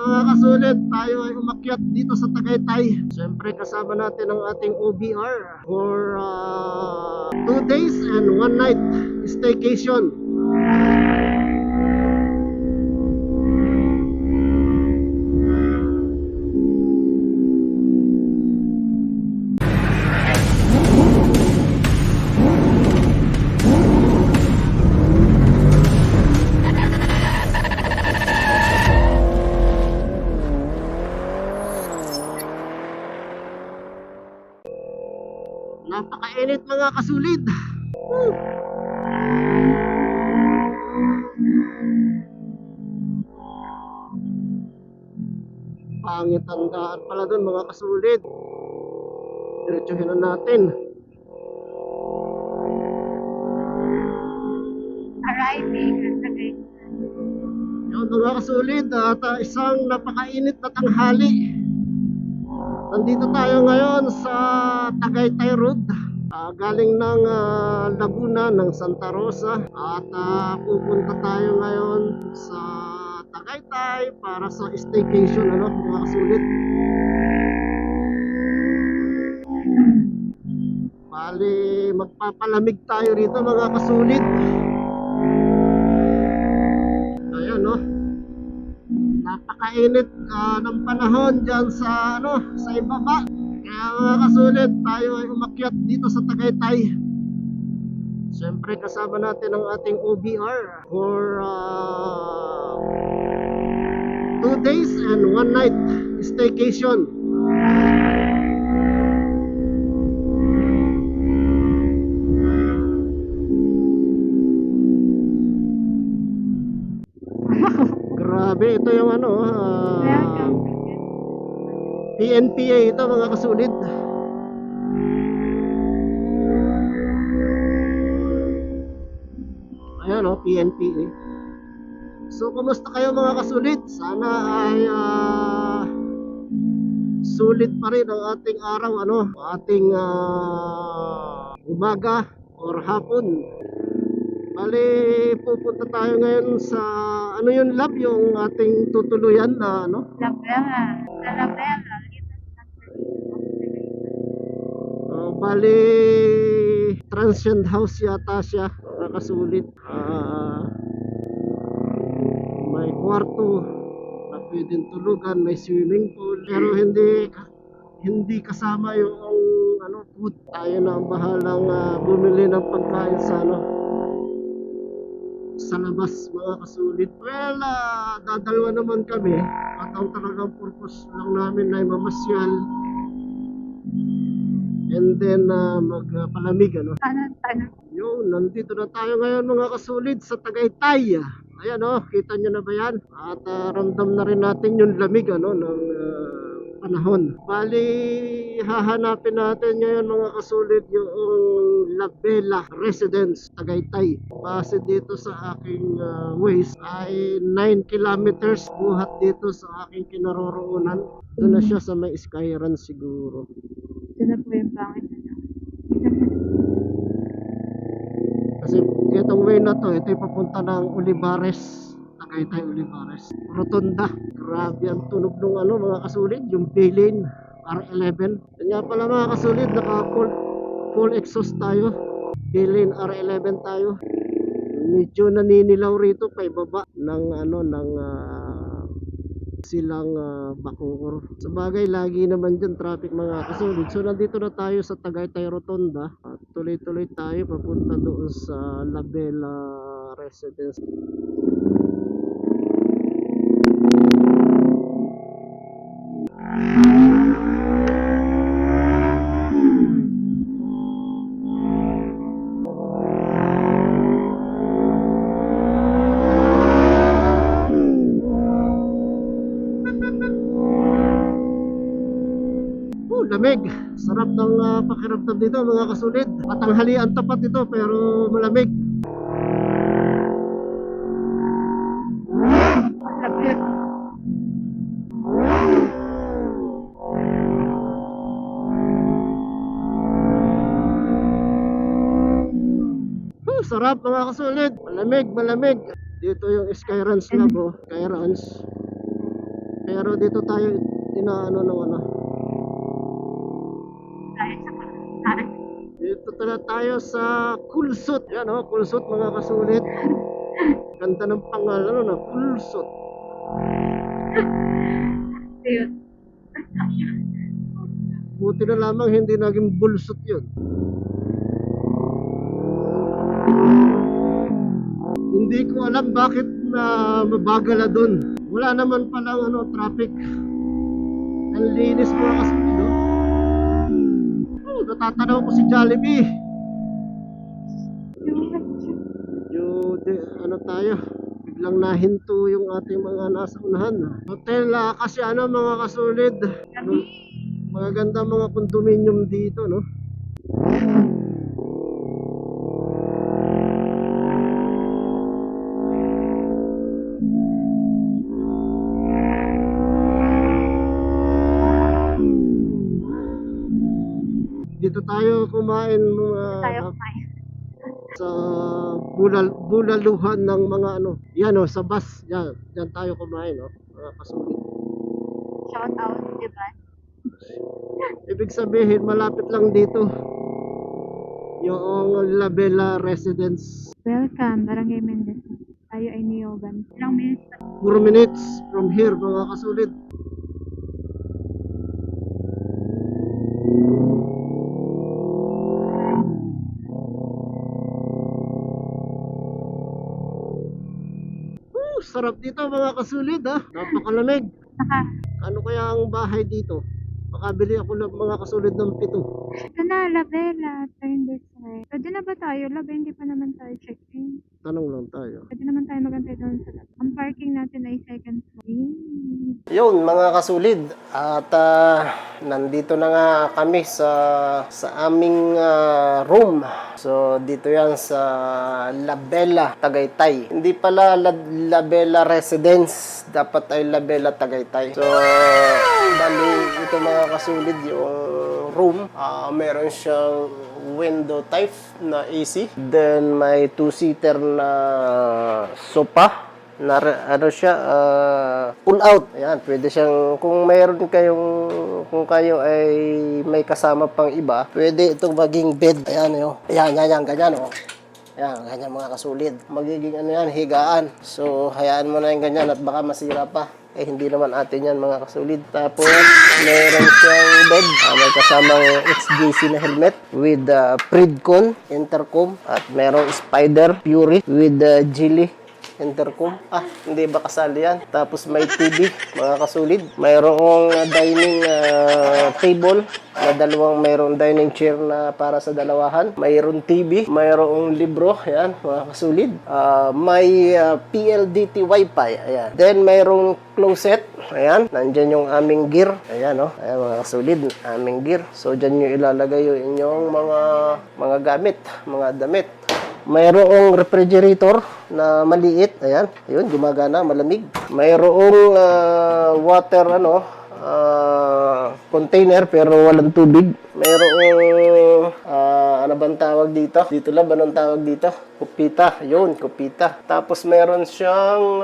Mga kasulit, tayo ay umakyat dito sa Tagaytay. Siyempre kasama natin ang ating OBR for 2 days and 1 night staycation. Napakainit mga kasulid. Pangit ang daan pala dun mga kasulid. Diretsuhin na natin. Arriving at Tagaytay. Yun mga kasulid, at isang napakainit na tanghali. Nandito tayo ngayon sa Tagaytay Road. Galing ng Laguna, ng Santa Rosa. At pupunta tayo ngayon sa Tagaytay para sa staycation, ano, mga kasulit. Bali, magpapalamig tayo rito mga kasulit. Ayan, no. Napakainit ng panahon dyan sa sa ibaba. Kaya mga kasulit, tayo ay umakyat dito sa Tagaytay. Siyempre kasama natin ang ating OBR for 2 days and 1 night staycation. Grabe, ito yung PNPA ito mga kasulit. Ayan o, PNPA. So, kumusta kayo mga kasulit? Sana ay sulit pa rin ang ating araw, ating umaga or hapon. Bali, pupunta tayo ngayon sa yung lab, yung ating tutuluyan na Labella. Sa Labella. Bali, transient house yata siya, nakasulit. May kwarto na pwedeng tulugan, may swimming pool, pero hindi kasama yung food. Tayo na ang bahalang bumili ng pagkain sa labas mga kasulit. Well, dadalwa naman kami at ang talagang purpose lang namin ay mamasyal and then magpalamig, Tanan. Yun, nandito na tayo ngayon mga kasulit sa Tagaytay. Ayan kita nyo na ba yan? At ramdam na rin natin yung lamig ng panahon. Bali, hahanapin natin ngayon mga kasulit yung Labella Residence Tagaytay. Base dito sa aking ways ay 9 kilometers buhat dito sa aking kinaroroonan. Doon na siya sa may Skyran siguro. Ito na po yung pangit na. Kasi itong way na to, ito yung papunta ng Olivares, Tagaytay Olivares Rotonda. Grabe ang tunog ng mga kasulit, yung Baylane R11. Yan nga pala mga kasulit, naka full exhaust tayo. Baylane R11 tayo. Medyo naninilaw rito pa ibaba ng silang Bacoor. Sa bagay, lagi naman dyan traffic mga kasulit. So nandito na tayo sa Tagaytay Rotonda at tuloy-tuloy tayo papunta doon sa Labella Residence. Lamig. Sarap ng pakiramdam dito mga kasulit. Matanghalian tapat ito pero malamig. Sarap mga kasulit. Malamig. Dito yung Skyrans Lab, Skyrans. Pero dito tayo inaano ng ano. Tayo sa pagkakaan. Dito tala tayo sa Kulsut. Yan oh, Kulsut mga kasulit. Ganda ng pangalan na Kulsut. Ayun. Buti na lamang hindi naging bulsut yun. Hindi ko alam bakit na mabagal na dun. Wala naman palang ano, traffic. Ang linis mga kasulit, no? Oh, natatanaw ko si Jollibee. Ano tayo? Biglang nahinto yung ating mga nasa unahan. Hotel kasi ano mga kasulid. Ano, mga ganda mga condominium dito, no? Dito tayo kumain Tayo mga kumain. sa bulaluhan ng mga ano. Yan oh, sa bus. Yan, yan tayo kumain, no? Mga kasulid. Shout out, diba? Ibig sabihin malapit lang dito yung La Bella Residence. Welcome, Barangay Mendez. Tayo ay niyogan. Ilang minutes pa. 4 minutes from here mga kasulid. Sarap dito mga kasulid ha. Napakalamig. Saka, Ano kaya ang bahay dito? Makabili ako ng mga kasulid ng 7. ito na, Labella. Turn this way. Pwede na ba tayo? Laba, hindi pa naman tayo check-in. Tanong lang tayo. Pwede naman tayo magantay doon sa lab. Ang parking natin ay second floor. Yun mga kasulid. At nandito na nga kami sa aming room. So dito yan sa La Bella, Tagaytay. Hindi pala La Bella Residence. Dapat ay La Bella, Tagaytay. So bali ito mga kasulid yung room. Meron siyang window type na AC. Then may 2-seater na sofa na ano siya pull out. Ayan, pwede siyang kung mayroon kung kayo ay may kasama pang iba, pwede itong maging bed. Ayan yo. Ayan, ganyan oh. Ayan, ganyan mga kasulid. Magiging ano yan, higaan. So, hayaan mo na yung ganyan at baka masira pa. Eh, hindi naman atin yan mga kasulid. Tapos, meron siyang bed. May kasamang HJC na helmet with Pridcon intercom. At merong Spider Fury with Geely intercom. Hindi ba kasali yan? Tapos may TV, mga kasulid. Mayroong dining table na mayroong dining chair na para sa dalawahan. Mayroong TV, mayroong libro, ayan, mga kasulid. May PLDT Wi-Fi, ayan. Then mayroong closet, ayan. Nandyan yung aming gear, ayan, oh. Ayan, mga kasulid, aming gear. So, dyan nyo ilalagay yung inyong mga gamit, mga damit. Mayroong refrigerator na maliit. Ayan. Ayun, gumagana, malamig. Mayroong water container pero walang tubig. Mayroong ano bang tawag dito? Dito lang ba nang tawag dito? Kupita. Yun, kupita. Tapos meron siyang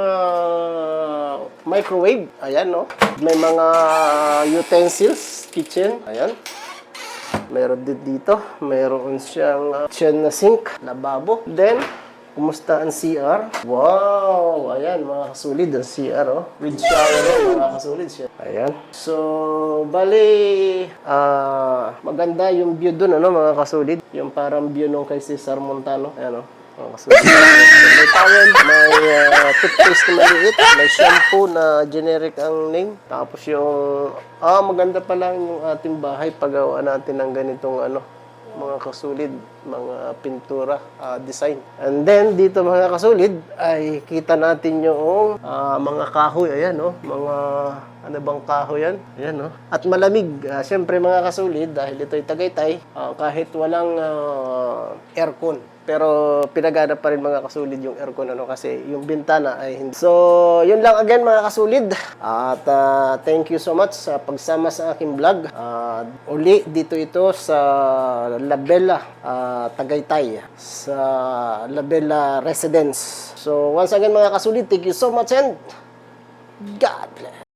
microwave. Ayan, no? May mga utensils, kitchen. Ayan. Meron din dito. Meron siyang kitchen na sink, lababo. Then, kumusta ang CR? Wow! Ayan, mga kasulid ang CR, oh. With shower, mga kasulid siya. Ayan. So, bali, maganda yung view dun, mga kasulid. Yung parang view nung kay Cesar Montano. Ayan, oh. Mga kasulid. May towel, may toothpaste na maliit, may shampoo na generic ang name. Tapos yung, maganda pa lang yung ating bahay paggawa natin ng ganitong mga kasulid, mga pintura, design. And then, dito mga kasulid, ay kita natin yung mga kahoy. Ayan, no? Mga, ano bang kahoy yan? Ayan, no? At malamig. Siyempre mga kasulid, dahil ito'y Tagaytay, kahit walang aircon. Pero pinagana pa rin mga kasulid yung aircon kasi yung bintana ay hindi. So, yun lang again mga kasulid. At thank you so much sa pagsama sa aking vlog. Uli dito ito sa La Bella, Tagaytay, sa La Bella Residence. So, once again mga kasulid, thank you so much and God bless.